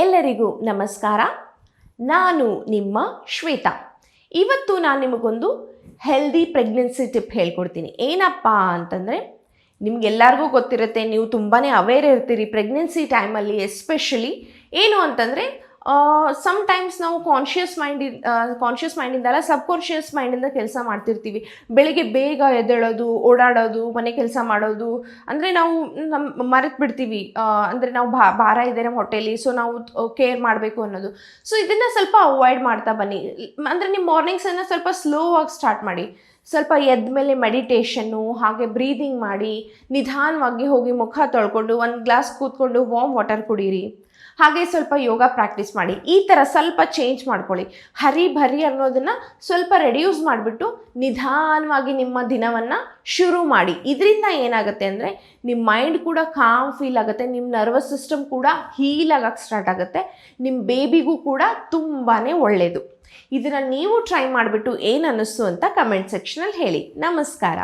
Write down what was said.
ಎಲ್ಲರಿಗೂ ನಮಸ್ಕಾರ. ನಾನು ನಿಮ್ಮ ಶ್ವೇತಾ. ಇವತ್ತು ನಾನು ನಿಮಗೊಂದು ಹೆಲ್ದಿ ಪ್ರೆಗ್ನೆನ್ಸಿ ಟಿಪ್ ಹೇಳ್ಕೊಡ್ತೀನಿ. ಏನಪ್ಪ ಅಂತಂದರೆ, ನಿಮಗೆಲ್ಲರಿಗೂ ಗೊತ್ತಿರುತ್ತೆ, ನೀವು ತುಂಬಾ ಅವೇರ್ ಇರ್ತೀರಿ ಪ್ರೆಗ್ನೆನ್ಸಿ ಟೈಮಲ್ಲಿ. ಎಸ್ಪೆಷಲಿ ಏನು ಅಂತಂದರೆ, ಸಮ್ಟೈಮ್ಸ್ ನಾವು ಕಾನ್ಷಿಯಸ್ ಮೈಂಡಿಂದಲ್ಲ, ಸಬ್ಕಾನ್ಷಿಯಸ್ ಮೈಂಡಿಂದ ಕೆಲಸ ಮಾಡ್ತಿರ್ತೀವಿ. ಬೆಳಿಗ್ಗೆ ಬೇಗ ಎದ್ದೇಳೋದು, ಓಡಾಡೋದು, ಮನೆ ಕೆಲಸ ಮಾಡೋದು, ಅಂದರೆ ನಾವು ಮರೆತು ಬಿಡ್ತೀವಿ. ಅಂದರೆ ನಾವು ಭಾರ ಇದೆ ನಮ್ಮ ಹೊಟ್ಟೆಯಲ್ಲಿ, ಸೊ ನಾವು ಕೇರ್ ಮಾಡಬೇಕು ಅನ್ನೋದು. ಸೊ ಇದನ್ನು ಸ್ವಲ್ಪ ಅವಾಯ್ಡ್ ಮಾಡ್ತಾ ಬನ್ನಿ. ಅಂದರೆ ನಿಮ್ಮ ಮಾರ್ನಿಂಗ್ಸನ್ನು ಸ್ವಲ್ಪ ಸ್ಲೋ ಆಗಿ ಸ್ಟಾರ್ಟ್ ಮಾಡಿ. ಸ್ವಲ್ಪ ಎದ್ದ ಮೇಲೆ ಮೆಡಿಟೇಷನ್ನು, ಹಾಗೆ ಬ್ರೀದಿಂಗ್ ಮಾಡಿ, ನಿಧಾನವಾಗಿ ಹೋಗಿ ಮುಖ ತೊಳ್ಕೊಂಡು ಒಂದು ಗ್ಲಾಸ್ ಕೂತ್ಕೊಂಡು ವಾರ್ಮ್ ವಾಟರ್ ಕುಡೀರಿ. ಹಾಗೆ ಸ್ವಲ್ಪ ಯೋಗ ಪ್ರಾಕ್ಟೀಸ್ ಮಾಡಿ. ಈ ಥರ ಸ್ವಲ್ಪ ಚೇಂಜ್ ಮಾಡ್ಕೊಳ್ಳಿ. ಹರಿ ಅನ್ನೋದನ್ನು ಸ್ವಲ್ಪ ರೆಡ್ಯೂಸ್ ಮಾಡಿಬಿಟ್ಟು ನಿಧಾನವಾಗಿ ನಿಮ್ಮ ದಿನವನ್ನು ಶುರು ಮಾಡಿ. ಇದರಿಂದ ಏನಾಗುತ್ತೆ ಅಂದರೆ, ನಿಮ್ಮ ಮೈಂಡ್ ಕೂಡ ಕಾಮ್ ಫೀಲ್ ಆಗುತ್ತೆ, ನಿಮ್ಮ ನರ್ವಸ್ ಸಿಸ್ಟಮ್ ಕೂಡ ಹೀಲ್ ಆಗಕ್ಕೆ ಸ್ಟಾರ್ಟ್ ಆಗುತ್ತೆ, ನಿಮ್ಮ ಬೇಬಿಗೂ ಕೂಡ ತುಂಬಾ ಒಳ್ಳೆಯದು. ಇದನ್ನು ನೀವು ಟ್ರೈ ಮಾಡಿಬಿಟ್ಟು ಏನು ಅನ್ನಿಸ್ತು ಅಂತ ಕಮೆಂಟ್ ಸೆಕ್ಷನಲ್ಲಿ ಹೇಳಿ. ನಮಸ್ಕಾರ.